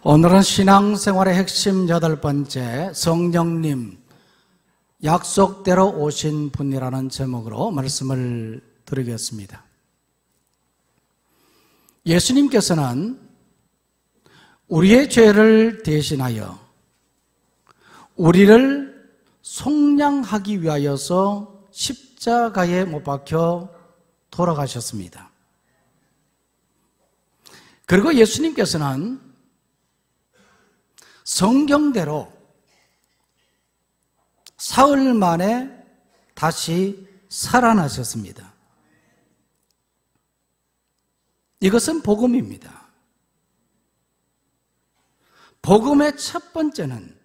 오늘은 신앙생활의 핵심 8번째, 성령님 약속대로 오신 분이라는 제목으로 말씀을 드리겠습니다. 예수님께서는 우리의 죄를 대신하여 우리를 속량하기 위하여서 십자가에 못 박혀 돌아가셨습니다. 그리고 예수님께서는 성경대로 사흘 만에 다시 살아나셨습니다. 이것은 복음입니다. 복음의 첫 번째는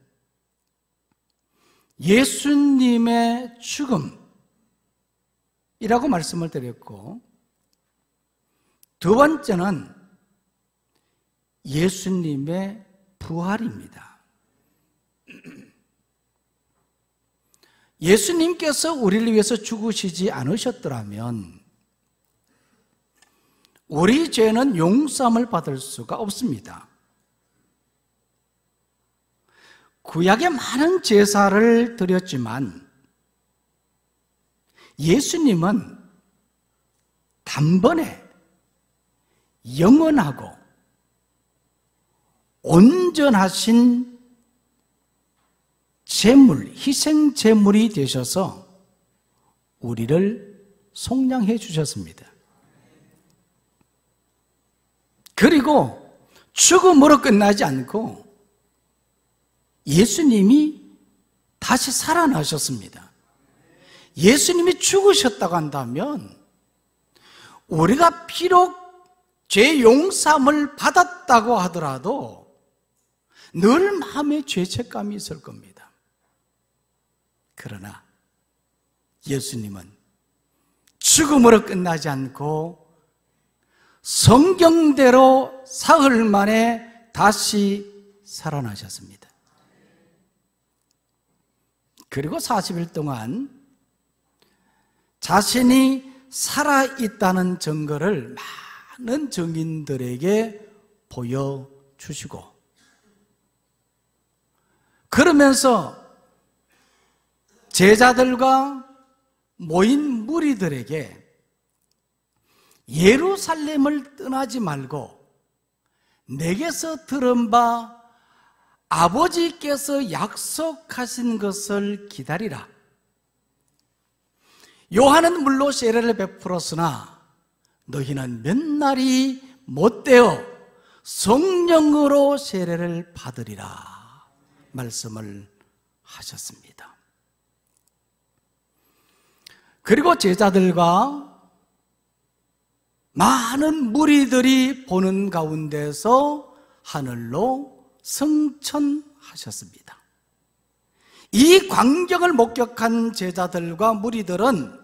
예수님의 죽음이라고 말씀을 드렸고, 두 번째는 예수님의 부활입니다. 예수님께서 우리를 위해서 죽으시지 않으셨더라면 우리 죄는 용서함을 받을 수가 없습니다. 구약에 많은 제사를 드렸지만 예수님은 단번에 영원하고 온전하신 제물, 희생 제물이 되셔서 우리를 속량해 주셨습니다. 그리고 죽음으로 끝나지 않고 예수님이 다시 살아나셨습니다. 예수님이 죽으셨다고 한다면 우리가 비록 죄 용서함을 받았다고 하더라도 늘 마음에 죄책감이 있을 겁니다. 그러나 예수님은 죽음으로 끝나지 않고 성경대로 사흘 만에 다시 살아나셨습니다. 그리고 40일 동안 자신이 살아있다는 증거를 많은 증인들에게 보여주시고, 그러면서 제자들과 모인 무리들에게 예루살렘을 떠나지 말고 내게서 들은 바 아버지께서 약속하신 것을 기다리라. 요한은 물로 세례를 베풀었으나 너희는 몇 날이 못되어 성령으로 세례를 받으리라 말씀을 하셨습니다. 그리고 제자들과 많은 무리들이 보는 가운데서 하늘로 승천하셨습니다. 이 광경을 목격한 제자들과 무리들은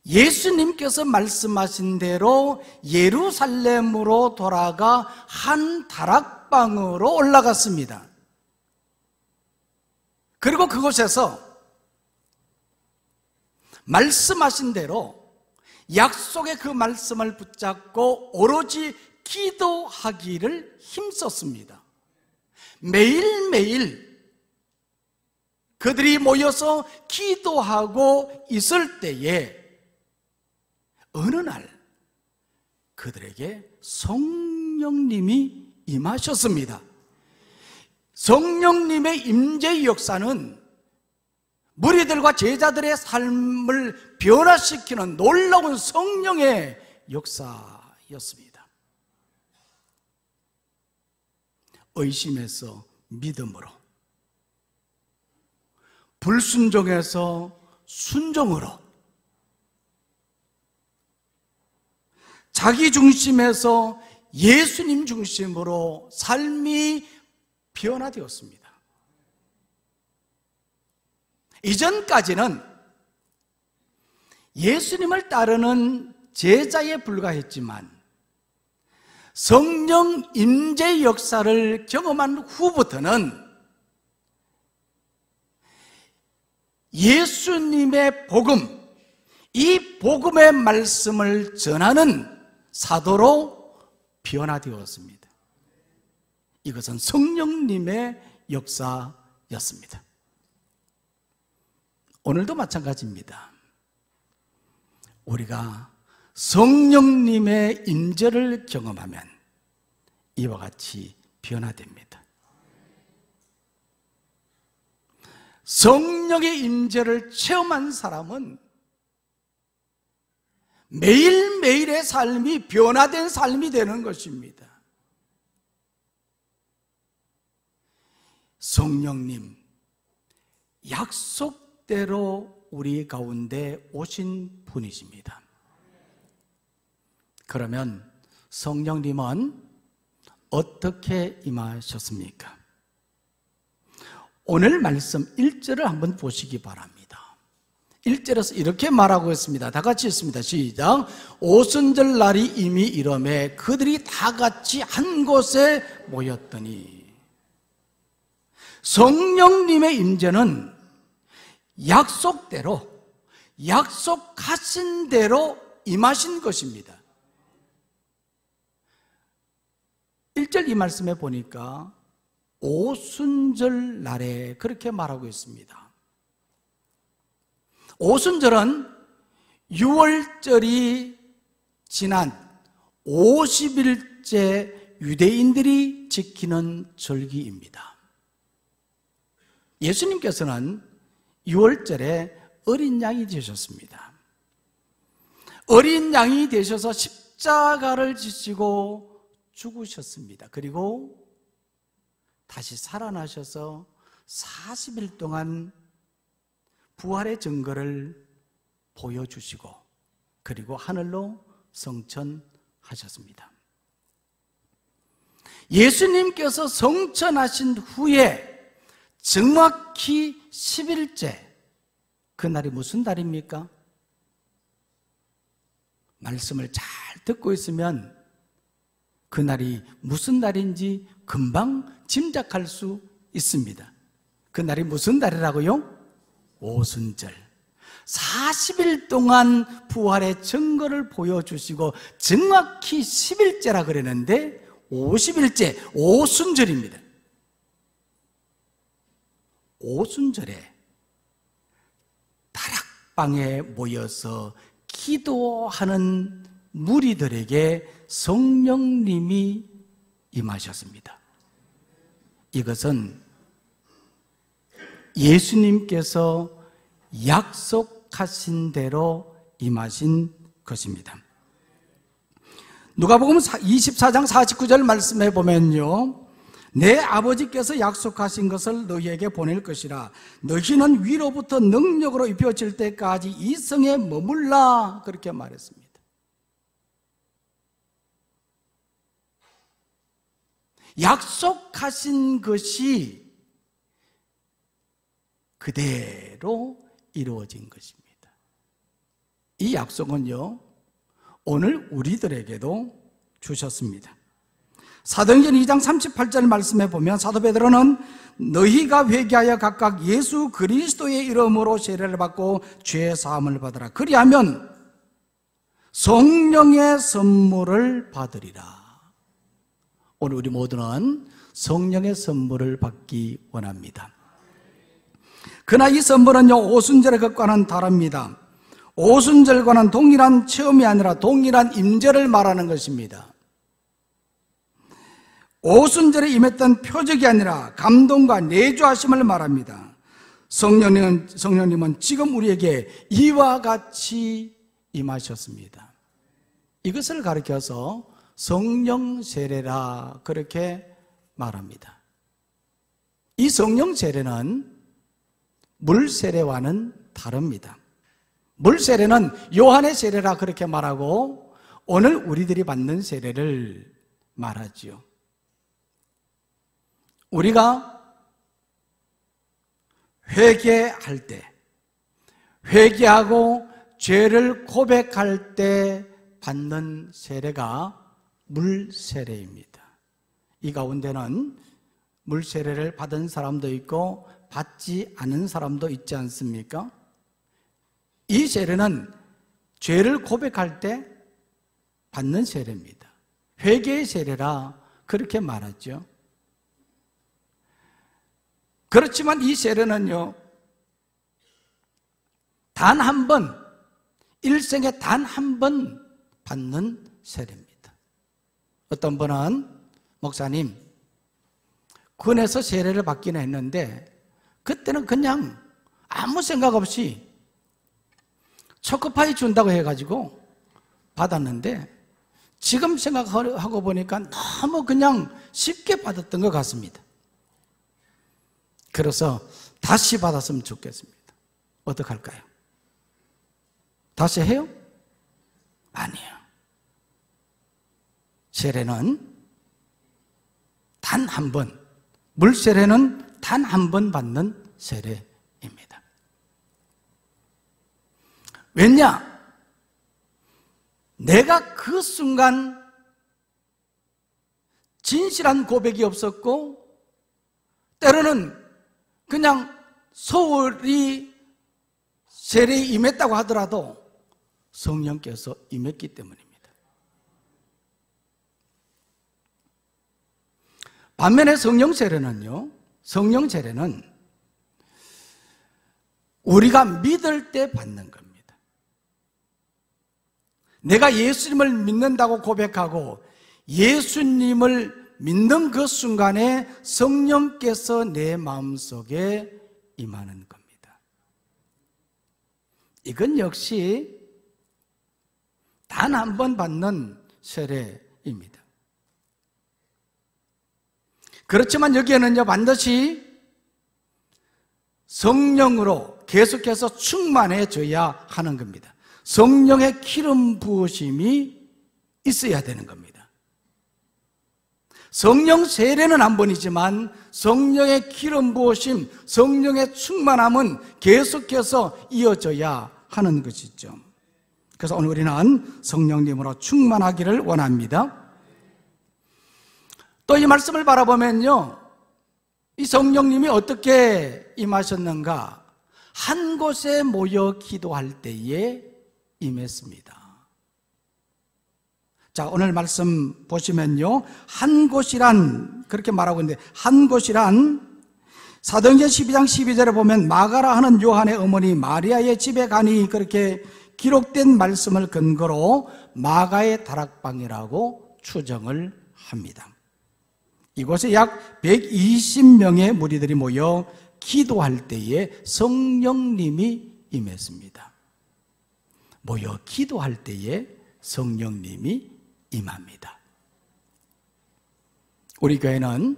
예수님께서 말씀하신 대로 예루살렘으로 돌아가 한 다락방으로 올라갔습니다. 그리고 그곳에서 말씀하신 대로 약속의 그 말씀을 붙잡고 오로지 기도하기를 힘썼습니다. 매일매일 그들이 모여서 기도하고 있을 때에 어느 날 그들에게 성령님이 임하셨습니다. 성령님의 임재의 역사는 무리들과 제자들의 삶을 변화시키는 놀라운 성령의 역사였습니다. 의심에서 믿음으로, 불순종에서 순종으로, 자기 중심에서 예수님 중심으로 삶이 변화되었습니다. 이전까지는 예수님을 따르는 제자에 불과했지만 성령 임재 역사를 경험한 후부터는 예수님의 복음, 이 복음의 말씀을 전하는 사도로 변화되었습니다. 이것은 성령님의 역사였습니다. 오늘도 마찬가지입니다. 우리가 성령님의 임재를 경험하면 이와 같이 변화됩니다. 성령의 임재를 체험한 사람은 매일매일의 삶이 변화된 삶이 되는 것입니다. 성령님, 약속대로 우리 가운데 오신 분이십니다. 그러면 성령님은 어떻게 임하셨습니까? 오늘 말씀 1절을 한번 보시기 바랍니다. 1절에서 이렇게 말하고 있습니다. 다 같이 읽습니다. 시작. 오순절 날이 이미 이러매 그들이 다 같이 한 곳에 모였더니. 성령님의 임재는 약속대로, 약속하신 대로 임하신 것입니다. 1절 이 말씀에 보니까 오순절 날에 그렇게 말하고 있습니다. 오순절은 6월절이 지난 50일째 유대인들이 지키는 절기입니다. 예수님께서는 6월절에 어린 양이 되셨습니다. 어린 양이 되셔서 십자가를 지시고 죽으셨습니다. 그리고 다시 살아나셔서 40일 동안 부활의 증거를 보여주시고 그리고 하늘로 성천하셨습니다. 예수님께서 성천하신 후에 정확히 10일째, 그날이 무슨 달입니까? 말씀을 잘 듣고 있으면 그날이 무슨 날인지 금방 짐작할 수 있습니다. 그날이 무슨 달이라고요? 오순절. 40일 동안 부활의 증거를 보여주시고 정확히 10일째라 그랬는데 50일째 오순절입니다. 오순절에 다락방에 모여서 기도하는 무리들에게 성령님이 임하셨습니다. 이것은 예수님께서 약속하신 대로 임하신 것입니다. 누가복음 24장 49절 말씀해 보면요, 내 아버지께서 약속하신 것을 너희에게 보낼 것이라. 너희는 위로부터 능력으로 입혀질 때까지 이 성에 머물라. 그렇게 말했습니다. 약속하신 것이 그대로 이루어진 것입니다. 이 약속은요, 오늘 우리들에게도 주셨습니다. 사도행전 2장 38절 말씀해 보면 사도 베드로는 너희가 회개하여 각각 예수 그리스도의 이름으로 세례를 받고 죄 사함을 받으라. 그리하면 성령의 선물을 받으리라. 오늘 우리 모두는 성령의 선물을 받기 원합니다. 그러나 이 선물은요, 오순절의 것과는 다릅니다. 오순절과는 동일한 체험이 아니라 동일한 임재를 말하는 것입니다. 오순절에 임했던 표적이 아니라 감동과 내주하심을 말합니다. 성령님은 지금 우리에게 이와 같이 임하셨습니다. 이것을 가리켜서 성령 세례라 그렇게 말합니다. 이 성령 세례는 물 세례와는 다릅니다. 물 세례는 요한의 세례라 그렇게 말하고 오늘 우리들이 받는 세례를 말하지요. 우리가 회개할 때, 회개하고 죄를 고백할 때 받는 세례가 물 세례입니다. 이 가운데는 물 세례를 받은 사람도 있고 받지 않은 사람도 있지 않습니까? 이 세례는 죄를 고백할 때 받는 세례입니다. 회개의 세례라 그렇게 말하죠. 그렇지만 이 세례는요, 단 한 번, 일생에 단 한 번 받는 세례입니다. 어떤 분은, 목사님, 군에서 세례를 받기는 했는데 그때는 그냥 아무 생각 없이 초코파이 준다고 해가지고 받았는데 지금 생각하고 보니까 너무 그냥 쉽게 받았던 것 같습니다. 그래서 다시 받았으면 좋겠습니다. 어떡할까요? 다시 해요? 아니에요. 세례는 단 한 번, 물세례는 단 한 번 받는 세례입니다. 왜냐? 내가 그 순간 진실한 고백이 없었고 때로는 그냥 소홀히 세례에 임했다고 하더라도 성령께서 임했기 때문입니다. 반면에 성령 세례는요, 성령 세례는 우리가 믿을 때 받는 겁니다. 내가 예수님을 믿는다고 고백하고 예수님을 믿는 그 순간에 성령께서 내 마음속에 임하는 겁니다. 이건 역시 단 한 번 받는 세례입니다. 그렇지만 여기에는요, 반드시 성령으로 계속해서 충만해져야 하는 겁니다. 성령의 기름 부으심이 있어야 되는 겁니다. 성령 세례는 한 번이지만 성령의 기름 부으심, 성령의 충만함은 계속해서 이어져야 하는 것이죠. 그래서 오늘 우리는 성령님으로 충만하기를 원합니다. 또 이 말씀을 바라보면요, 이 성령님이 어떻게 임하셨는가? 한 곳에 모여 기도할 때에 임했습니다. 자, 오늘 말씀 보시면요, 한 곳이란 그렇게 말하고 있는데, 한 곳이란 사도행전 12장 12절에 보면 마가라 하는 요한의 어머니 마리아의 집에 가니 그렇게 기록된 말씀을 근거로 마가의 다락방이라고 추정을 합니다. 이곳에 약 120명의 무리들이 모여 기도할 때에 성령님이 임했습니다. 모여 기도할 때에 성령님이 임합니다. 우리 교회는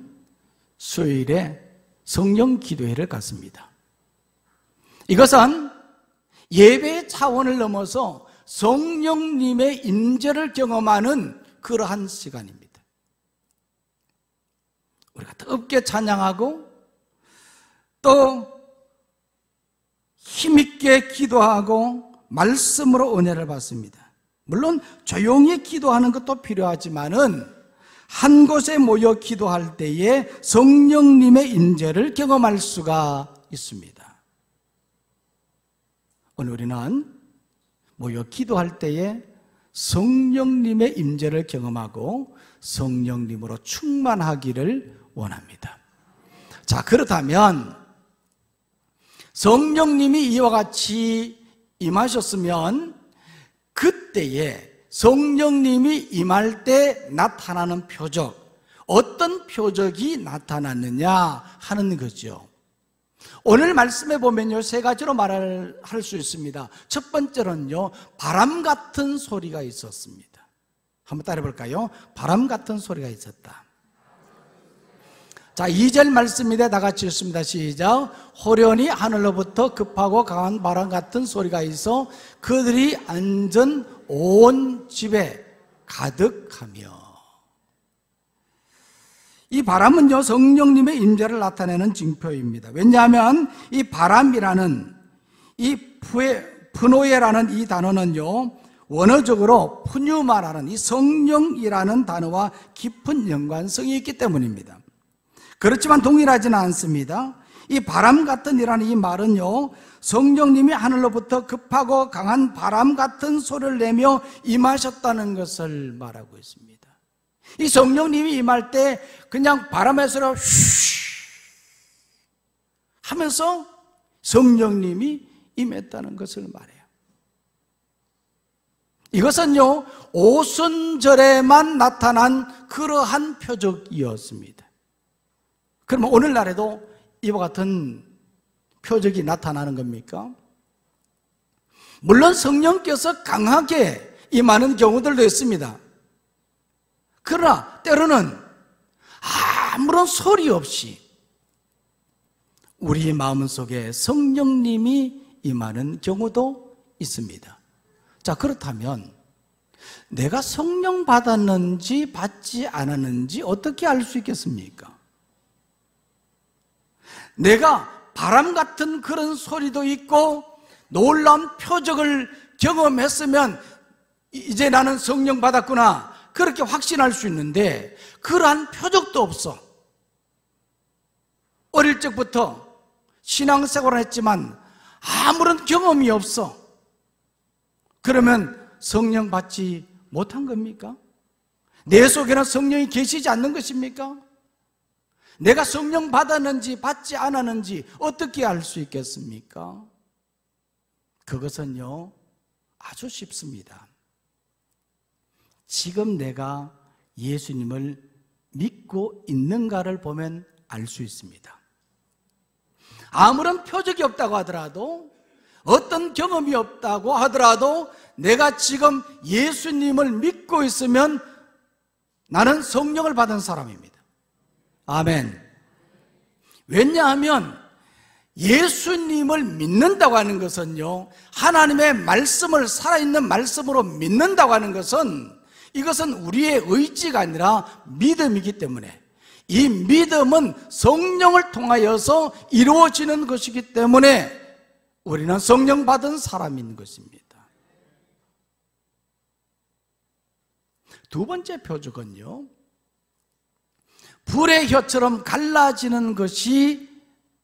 수요일에 성령 기도회를 갖습니다. 이것은 예배의 차원을 넘어서 성령님의 임재를 경험하는 그러한 시간입니다. 우리가 뜨겁게 찬양하고 또 힘있게 기도하고 말씀으로 은혜를 받습니다. 물론 조용히 기도하는 것도 필요하지만은 한 곳에 모여 기도할 때에 성령님의 임재를 경험할 수가 있습니다. 오늘 우리는 모여 기도할 때에 성령님의 임재를 경험하고 성령님으로 충만하기를 원합니다. 자, 그렇다면 성령님이 이와 같이 임하셨으면 그때에 성령님이 임할 때 나타나는 표적, 어떤 표적이 나타났느냐 하는 거죠. 오늘 말씀에 보면요, 세 가지로 말을 할 수 있습니다. 첫 번째는요, 바람 같은 소리가 있었습니다. 한번 따라해 볼까요? 바람 같은 소리가 있었다. 자, 2절 말씀인데 다 같이 읽습니다. 시작. 호련히 하늘로부터 급하고 강한 바람 같은 소리가 있어 그들이 앉은 온 집에 가득하며. 이 바람은요, 성령님의 임재를 나타내는 징표입니다. 왜냐하면 이 바람이라는 이 푸노에라는 이 단어는요, 원어적으로 푸뉴마라는 이 성령이라는 단어와 깊은 연관성이 있기 때문입니다. 그렇지만 동일하지는 않습니다. 이 바람 같은 이라는 이 말은요, 성령님이 하늘로부터 급하고 강한 바람 같은 소리를 내며 임하셨다는 것을 말하고 있습니다. 이 성령님이 임할 때 그냥 바람의 소리가 하면서 성령님이 임했다는 것을 말해요. 이것은요, 오순절에만 나타난 그러한 표적이었습니다. 그러면 오늘날에도 이와 같은 표적이 나타나는 겁니까? 물론 성령께서 강하게 임하는 경우들도 있습니다. 그러나 때로는 아무런 소리 없이 우리 마음속에 성령님이 임하는 경우도 있습니다. 자, 그렇다면 내가 성령 받았는지 받지 않았는지 어떻게 알 수 있겠습니까? 내가 바람 같은 그런 소리도 있고 놀라운 표적을 경험했으면 이제 나는 성령 받았구나, 그렇게 확신할 수 있는데 그러한 표적도 없어. 어릴 적부터 신앙생활을 했지만 아무런 경험이 없어. 그러면 성령 받지 못한 겁니까? 내 속에는 성령이 계시지 않는 것입니까? 내가 성령 받았는지 받지 않았는지 어떻게 알 수 있겠습니까? 그것은요, 아주 쉽습니다. 지금 내가 예수님을 믿고 있는가를 보면 알 수 있습니다. 아무런 표적이 없다고 하더라도, 어떤 경험이 없다고 하더라도 내가 지금 예수님을 믿고 있으면 나는 성령을 받은 사람입니다. 아멘. 왜냐하면 예수님을 믿는다고 하는 것은요, 하나님의 말씀을 살아있는 말씀으로 믿는다고 하는 것은, 이것은 우리의 의지가 아니라 믿음이기 때문에, 이 믿음은 성령을 통하여서 이루어지는 것이기 때문에 우리는 성령 받은 사람인 것입니다. 두 번째 표적은요, 불의 혀처럼 갈라지는 것이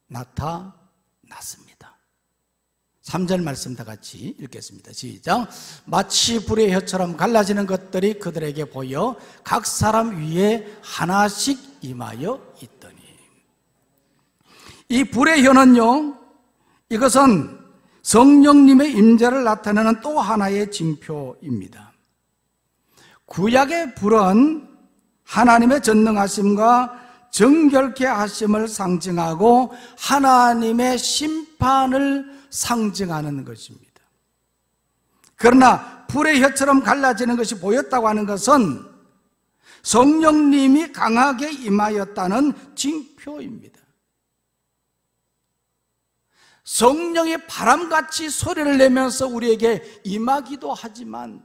나타났습니다. 3절 말씀 다 같이 읽겠습니다. 시작. 마치 불의 혀처럼 갈라지는 것들이 그들에게 보여 각 사람 위에 하나씩 임하여 있더니. 이 불의 혀는요, 이것은 성령님의 임재를 나타내는 또 하나의 징표입니다. 구약의 불은 하나님의 전능하심과 정결케 하심을 상징하고 하나님의 심판을 상징하는 것입니다. 그러나 불의 혀처럼 갈라지는 것이 보였다고 하는 것은 성령님이 강하게 임하였다는 징표입니다. 성령이 바람같이 소리를 내면서 우리에게 임하기도 하지만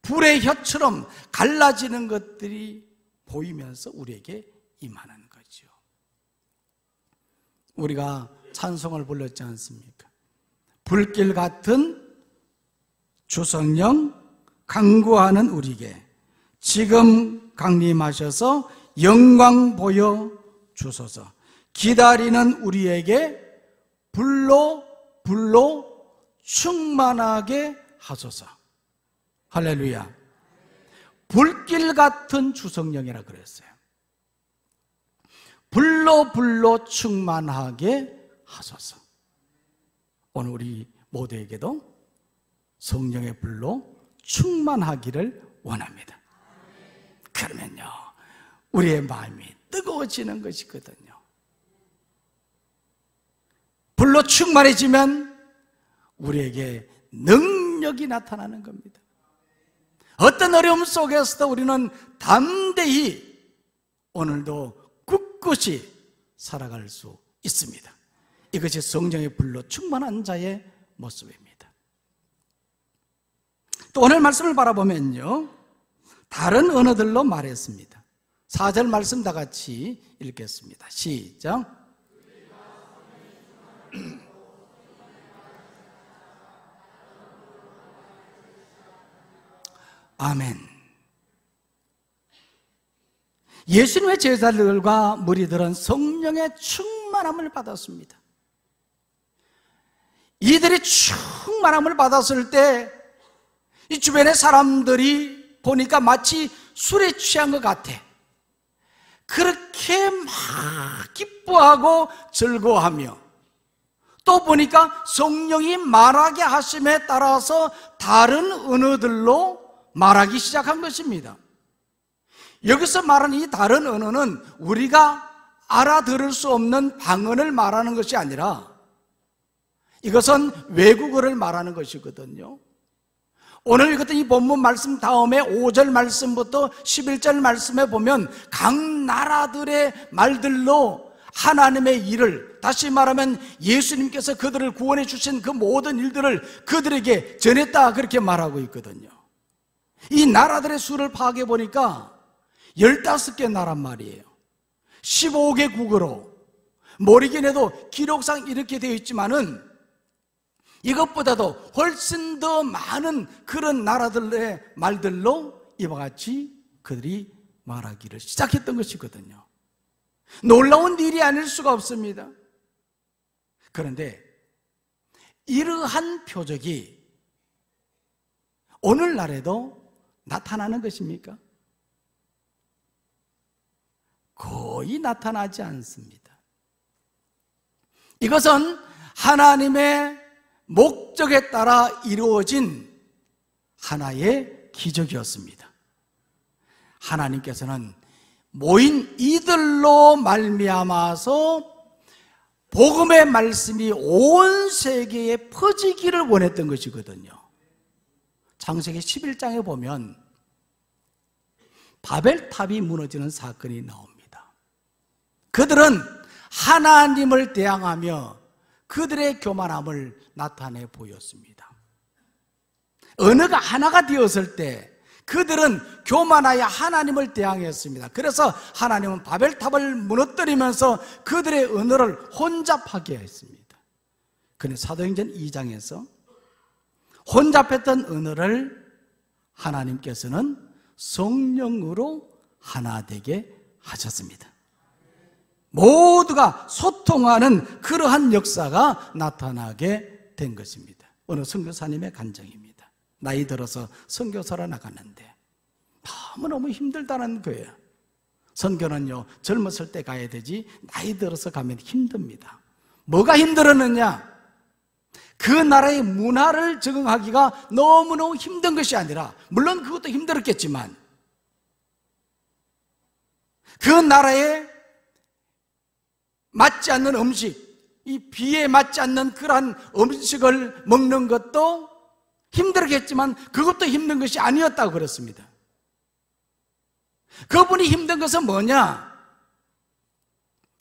불의 혀처럼 갈라지는 것들이 보이면서 우리에게 임하는 거죠. 우리가 찬송을 불렀지 않습니까? 불길 같은 주성령 간구하는 우리에게 지금 강림하셔서 영광 보여 주소서. 기다리는 우리에게 불로 충만하게 하소서. 할렐루야. 불길 같은 주성령이라 그랬어요. 불로 충만하게 하소서. 오늘 우리 모두에게도 성령의 불로 충만하기를 원합니다. 그러면요, 우리의 마음이 뜨거워지는 것이거든요. 불로 충만해지면 우리에게 능력이 나타나는 겁니다. 어떤 어려움 속에서도 우리는 담대히 오늘도 굳굳이 살아갈 수 있습니다. 이것이 성령의 불로 충만한 자의 모습입니다. 또 오늘 말씀을 바라보면요, 다른 언어들로 말했습니다. 4절 말씀 다 같이 읽겠습니다. 시작. 아멘. 예수님의 제자들과 무리들은 성령의 충만함을 받았습니다. 이들이 충만함을 받았을 때 이 주변의 사람들이 보니까 마치 술에 취한 것 같아. 그렇게 막 기뻐하고 즐거워하며 또 보니까 성령이 말하게 하심에 따라서 다른 언어들로 말하기 시작한 것입니다. 여기서 말하는 이 다른 언어는 우리가 알아들을 수 없는 방언을 말하는 것이 아니라 이것은 외국어를 말하는 것이거든요. 오늘 같은 이 본문 말씀 다음에 5절 말씀부터 11절 말씀에 보면 각 나라들의 말들로 하나님의 일을, 다시 말하면 예수님께서 그들을 구원해 주신 그 모든 일들을 그들에게 전했다, 그렇게 말하고 있거든요. 이 나라들의 수를 파악해 보니까 15개 나라 말이에요. 15개 국어로. 모르긴 해도 기록상 이렇게 되어 있지만은 이것보다도 훨씬 더 많은 그런 나라들의 말들로 이와 같이 그들이 말하기를 시작했던 것이거든요. 놀라운 일이 아닐 수가 없습니다. 그런데 이러한 표적이 오늘날에도 나타나는 것입니까? 거의 나타나지 않습니다. 이것은 하나님의 목적에 따라 이루어진 하나의 기적이었습니다. 하나님께서는 모인 이들로 말미암아서 복음의 말씀이 온 세계에 퍼지기를 원했던 것이거든요. 창세기 11장에 보면 바벨탑이 무너지는 사건이 나옵니다. 그들은 하나님을 대항하며 그들의 교만함을 나타내 보였습니다. 언어가 하나가 되었을 때 그들은 교만하여 하나님을 대항했습니다. 그래서 하나님은 바벨탑을 무너뜨리면서 그들의 언어를 혼잡하게 했습니다. 그런데 사도행전 2장에서 혼잡했던 언어를 하나님께서는 성령으로 하나 되게 하셨습니다. 모두가 소통하는 그러한 역사가 나타나게 된 것입니다. 어느 선교사님의 간증입니다. 나이 들어서 선교사로 나갔는데 너무너무 힘들다는 거예요. 선교는요, 젊었을 때 가야 되지 나이 들어서 가면 힘듭니다. 뭐가 힘들었느냐? 그 나라의 문화를 적응하기가 너무너무 힘든 것이 아니라, 물론 그것도 힘들었겠지만 그 나라에 맞지 않는 음식, 이 비에 맞지 않는 그러한 음식을 먹는 것도 힘들겠지만 그것도 힘든 것이 아니었다고 그랬습니다. 그분이 힘든 것은 뭐냐?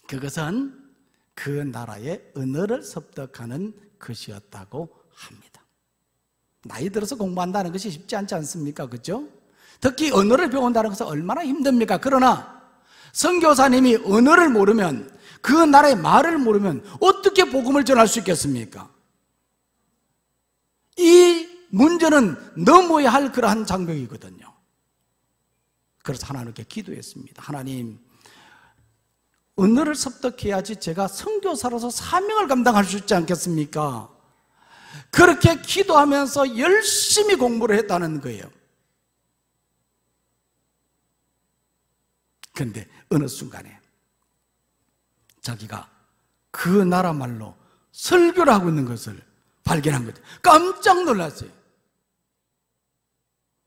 그것은 그 나라의 언어를 습득하는 것이었다고 합니다. 나이 들어서 공부한다는 것이 쉽지 않지 않습니까? 그렇죠? 특히 언어를 배운다는 것은 얼마나 힘듭니까? 그러나 선교사님이 언어를 모르면, 그 나라의 말을 모르면 어떻게 복음을 전할 수 있겠습니까? 이 문제는 넘어야 할 그러한 장벽이거든요. 그래서 하나님께 기도했습니다. 하나님, 언어를 습득해야지 제가 선교사로서 사명을 감당할 수 있지 않겠습니까? 그렇게 기도하면서 열심히 공부를 했다는 거예요. 그런데 어느 순간에 자기가 그 나라 말로 설교를 하고 있는 것을 발견한 거죠. 깜짝 놀랐어요.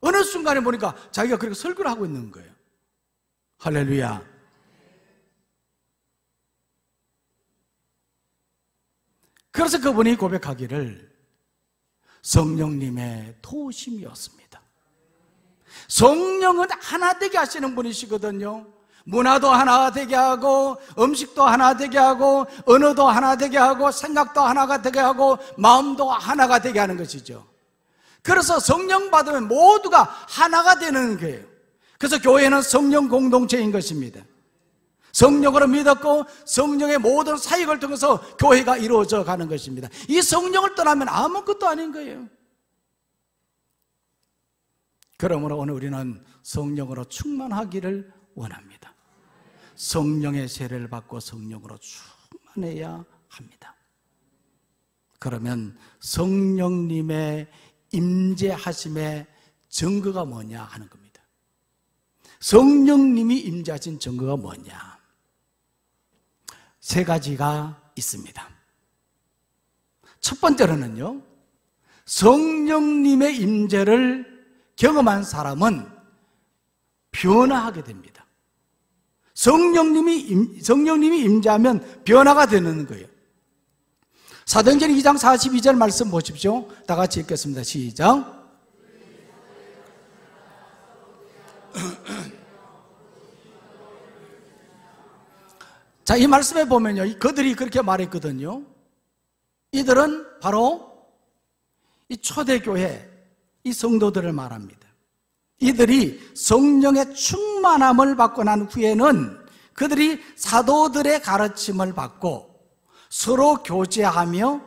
어느 순간에 보니까 자기가 그렇게 설교를 하고 있는 거예요. 할렐루야. 그래서 그분이 고백하기를 성령님의 도우심이었습니다. 성령은 하나 되게 하시는 분이시거든요. 문화도 하나 되게 하고, 음식도 하나 되게 하고, 언어도 하나 되게 하고, 생각도 하나가 되게 하고, 마음도 하나가 되게 하는 것이죠. 그래서 성령 받으면 모두가 하나가 되는 거예요. 그래서 교회는 성령 공동체인 것입니다. 성령으로 믿었고 성령의 모든 사역을 통해서 교회가 이루어져 가는 것입니다. 이 성령을 떠나면 아무것도 아닌 거예요. 그러므로 오늘 우리는 성령으로 충만하기를 원합니다. 성령의 세례를 받고 성령으로 충만해야 합니다. 그러면 성령님의 임재하심의 증거가 뭐냐 하는 겁니다. 성령님이 임재하신 증거가 뭐냐? 세 가지가 있습니다. 첫 번째로는요, 성령님의 임재를 경험한 사람은 변화하게 됩니다. 성령님이 임재하면 변화가 되는 거예요. 사도행전 2장 42절 말씀 보십시오. 다 같이 읽겠습니다. 시작. 자, 이 말씀에 보면요, 그들이 그렇게 말했거든요. 이들은 바로 이 초대교회, 이 성도들을 말합니다. 이들이 성령의 충만함을 받고 난 후에는 그들이 사도들의 가르침을 받고 서로 교제하며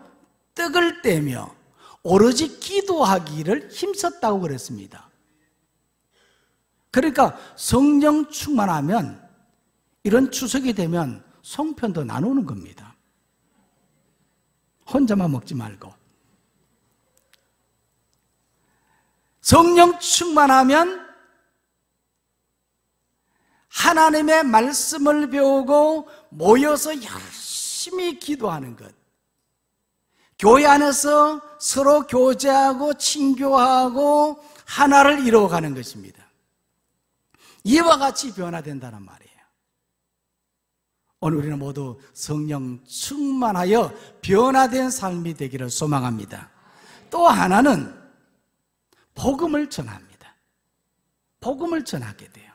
떡을 떼며 오로지 기도하기를 힘썼다고 그랬습니다. 그러니까 성령 충만하면 이런 추석이 되면 송편도 나누는 겁니다. 혼자만 먹지 말고. 성령 충만하면 하나님의 말씀을 배우고 모여서 열심히 기도하는 것, 교회 안에서 서로 교제하고 친교하고 하나를 이루어가는 것입니다. 이와 같이 변화된다는 말이에요. 오늘 우리는 모두 성령 충만하여 변화된 삶이 되기를 소망합니다. 또 하나는 복음을 전합니다. 복음을 전하게 돼요.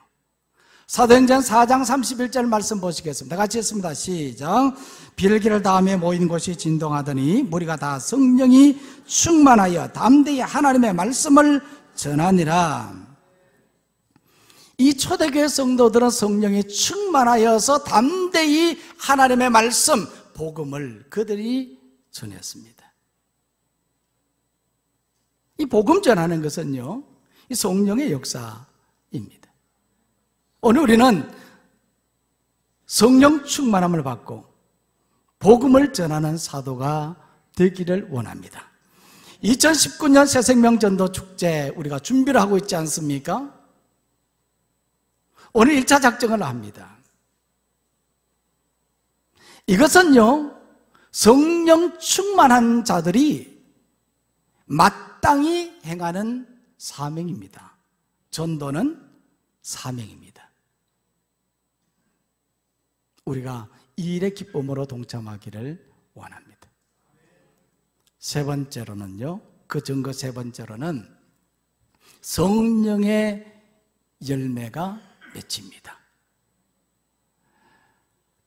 사도행전 4장 31절 말씀 보시겠습니다. 같이 했습니다. 시작. 빌기를 다음에 모인 곳이 진동하더니 무리가 다 성령이 충만하여 담대히 하나님의 말씀을 전하니라. 이 초대교회 성도들은 성령이 충만하여서 담대히 하나님의 말씀, 복음을 그들이 전했습니다. 이 복음 전하는 것은요, 이 성령의 역사입니다. 오늘 우리는 성령 충만함을 받고 복음을 전하는 사도가 되기를 원합니다. 2019년 새생명전도 축제 우리가 준비를 하고 있지 않습니까? 오늘 1차 작정을 합니다. 이것은요, 성령 충만한 자들이 마땅히 행하는 사명입니다. 전도는 사명입니다. 우리가 이 일의 기쁨으로 동참하기를 원합니다. 세 번째로는요, 그 증거 세 번째로는 성령의 열매가 맺힙니다.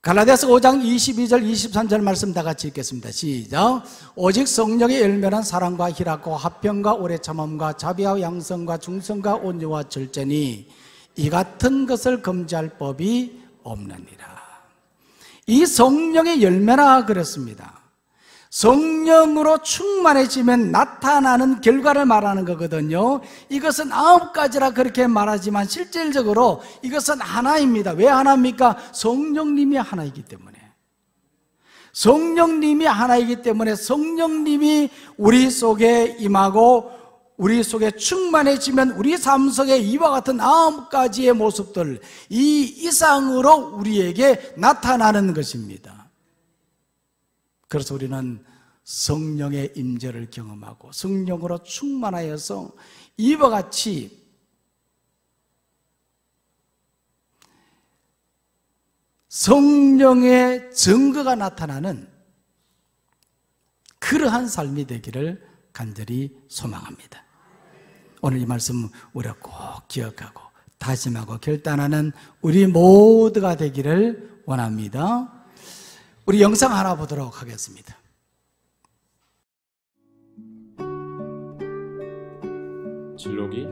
갈라디아서 5장 22절 23절 말씀 다 같이 읽겠습니다. 시작. 오직 성령의 열매는 사랑과 희락과 화평과 오래 참음과 자비와 양성과 중성과 온유와 절제니 이 같은 것을 금지할 법이 없느니라. 이 성령의 열매라 그랬습니다. 성령으로 충만해지면 나타나는 결과를 말하는 거거든요. 이것은 9가지라 그렇게 말하지만 실질적으로 이것은 하나입니다. 왜 하나입니까? 성령님이 하나이기 때문에. 성령님이 하나이기 때문에 성령님이 우리 속에 임하고 우리 속에 충만해지면 우리 삶 속에 이와 같은 9가지의 모습들, 이 이상으로 우리에게 나타나는 것입니다. 그래서 우리는 성령의 임재를 경험하고 성령으로 충만하여서 이와 같이 성령의 증거가 나타나는 그러한 삶이 되기를 간절히 소망합니다. 오늘 이 말씀 우리가 꼭 기억하고 다짐하고 결단하는 우리 모두가 되기를 원합니다. 우리 영상 하나 보도록 하겠습니다. 진록이?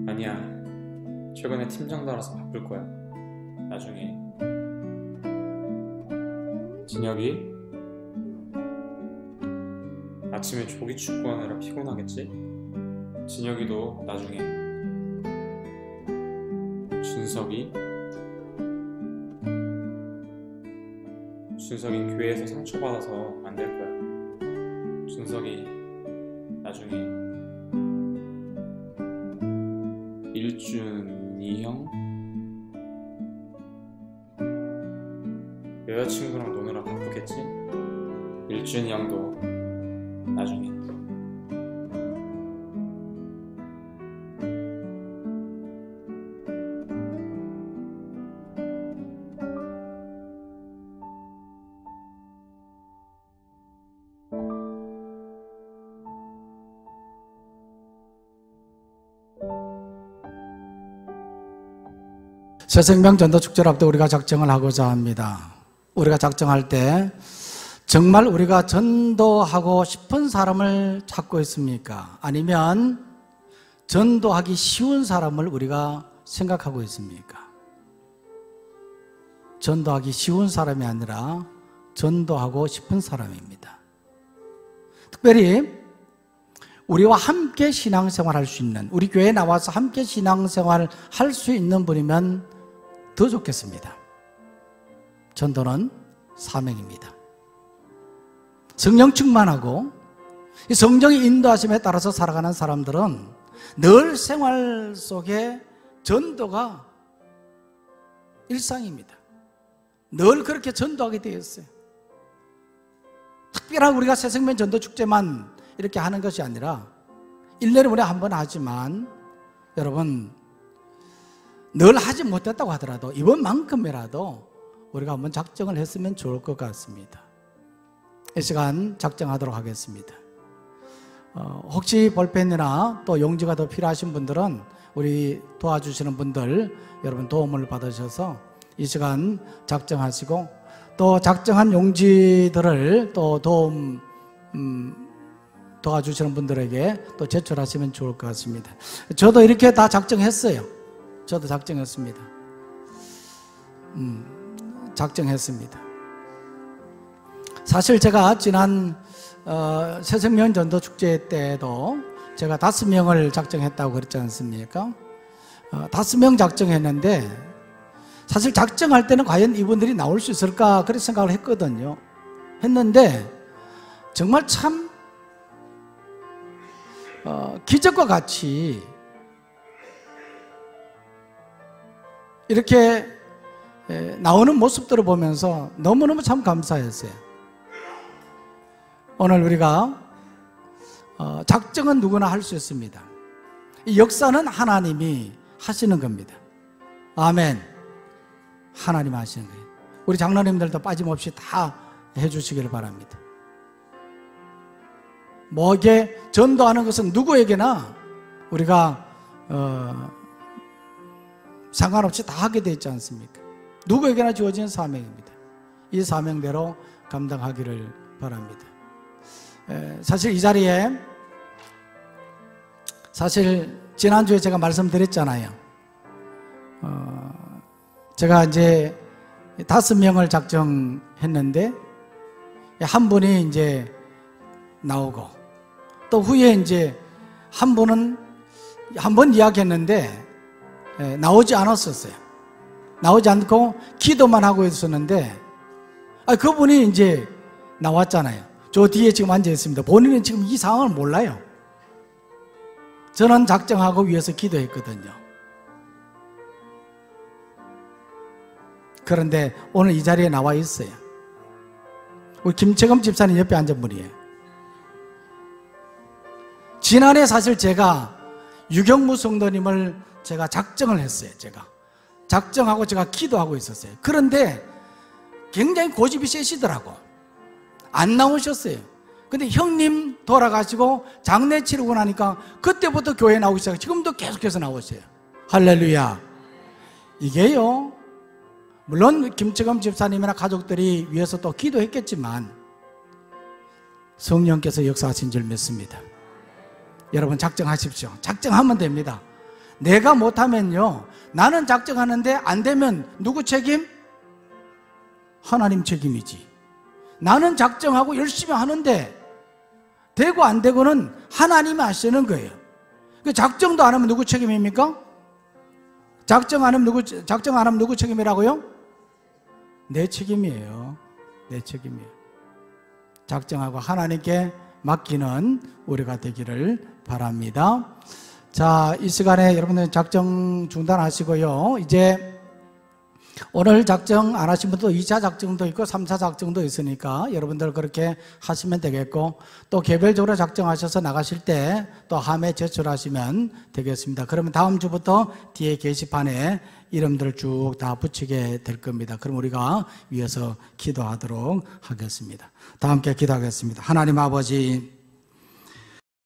아니야, 최근에 팀장 달아서 바쁠 거야. 나중에. 진혁이? 아침에 조기 축구하느라 피곤하겠지? 진혁이도 나중에. 준석이? 준석이 교회에서 상처받아서 안 될 거야. 준석이 나중에. 일준이 형? 여자친구랑 노느라 바쁘겠지? 일준이 형도 나중에 새생명 전도축제를 앞두고 우리가 작정을 하고자 합니다. 우리가 작정할 때 정말 우리가 전도하고 싶은 사람을 찾고 있습니까? 아니면 전도하기 쉬운 사람을 우리가 생각하고 있습니까? 전도하기 쉬운 사람이 아니라 전도하고 싶은 사람입니다. 특별히 우리와 함께 신앙생활 할 수 있는, 우리 교회에 나와서 함께 신앙생활 할 수 있는 분이면 더 좋겠습니다. 전도는 사명입니다. 성령 충만하고 이 성령의 인도하심에 따라서 살아가는 사람들은 늘 생활 속에 전도가 일상입니다. 늘 그렇게 전도하게 되어 있어요. 특별한 우리가 새생명 전도축제만 이렇게 하는 것이 아니라 1년에 우리 한 번 하지만 여러분 늘 하지 못했다고 하더라도 이번만큼이라도 우리가 한번 작정을 했으면 좋을 것 같습니다. 이 시간 작정하도록 하겠습니다. 혹시 볼펜이나 또 용지가 더 필요하신 분들은 우리 도와주시는 분들 여러분 도움을 받으셔서 이 시간 작정하시고 또 작정한 용지들을 또 도와주시는 분들에게 또 제출하시면 좋을 것 같습니다. 저도 이렇게 다 작정했어요. 저도 작정했습니다. 작정했습니다. 사실 제가 지난 새생명 전도축제 때도 제가 5명을 작정했다고 그랬지 않습니까? 5명 작정했는데 사실 작정할 때는 과연 이분들이 나올 수 있을까 그렇게 생각을 했거든요. 했는데 정말 참 기적과 같이 이렇게 나오는 모습들을 보면서 너무너무 참 감사했어요. 오늘 우리가 작정은 누구나 할 수 있습니다. 이 역사는 하나님이 하시는 겁니다. 아멘. 하나님 하시는 거예요. 우리 장로님들도 빠짐없이 다 해주시길 바랍니다. 뭐게 전도하는 것은 누구에게나 우리가 상관없이 다 하게 되어 있지 않습니까? 누구에게나 주어진 사명입니다. 이 사명대로 감당하기를 바랍니다. 사실 이 자리에 사실 지난주에 제가 말씀드렸잖아요. 제가 이제 5명을 작정했는데 한 분이 이제 나오고 또 후에 이제 한 분은 한 번 이야기했는데 나오지 않았었어요. 나오지 않고 기도만 하고 있었는데 그분이 이제 나왔잖아요. 저 뒤에 지금 앉아 있습니다. 본인은 지금 이 상황을 몰라요. 저는 작정하고 위해서 기도했거든요. 그런데 오늘 이 자리에 나와 있어요. 우리 김채금 집사님 옆에 앉은 분이에요. 지난해 사실 제가 유경무 성도님을 제가 작정을 했어요. 제가 작정하고 제가 기도하고 있었어요. 그런데 굉장히 고집이 세시더라고. 안 나오셨어요. 근데 형님 돌아가시고 장례 치르고 나니까 그때부터 교회 나오기 시작해요. 지금도 계속해서 나오세요. 할렐루야. 이게요, 물론 김채금 집사님이나 가족들이 위해서 또 기도했겠지만 성령께서 역사하신 줄 믿습니다. 여러분 작정하십시오. 작정하면 됩니다. 내가 못하면요, 나는 작정하는데 안 되면 누구 책임? 하나님 책임이지. 나는 작정하고 열심히 하는데 되고 안 되고는 하나님이 하시는 거예요. 작정도 안 하면 누구 책임입니까? 작정 안 하면 누구 책임이라고요? 내 책임이에요. 내 책임이에요. 작정하고 하나님께 맡기는 우리가 되기를 바랍니다. 자, 이 시간에 여러분들 작정 중단하시고요. 이제 오늘 작정 안 하신 분도 2차 작정도 있고 3차 작정도 있으니까 여러분들 그렇게 하시면 되겠고, 또 개별적으로 작정하셔서 나가실 때 또 함에 제출하시면 되겠습니다. 그러면 다음 주부터 뒤에 게시판에 이름들을 쭉 다 붙이게 될 겁니다. 그럼 우리가 위에서 기도하도록 하겠습니다. 다 함께 기도하겠습니다. 하나님 아버지,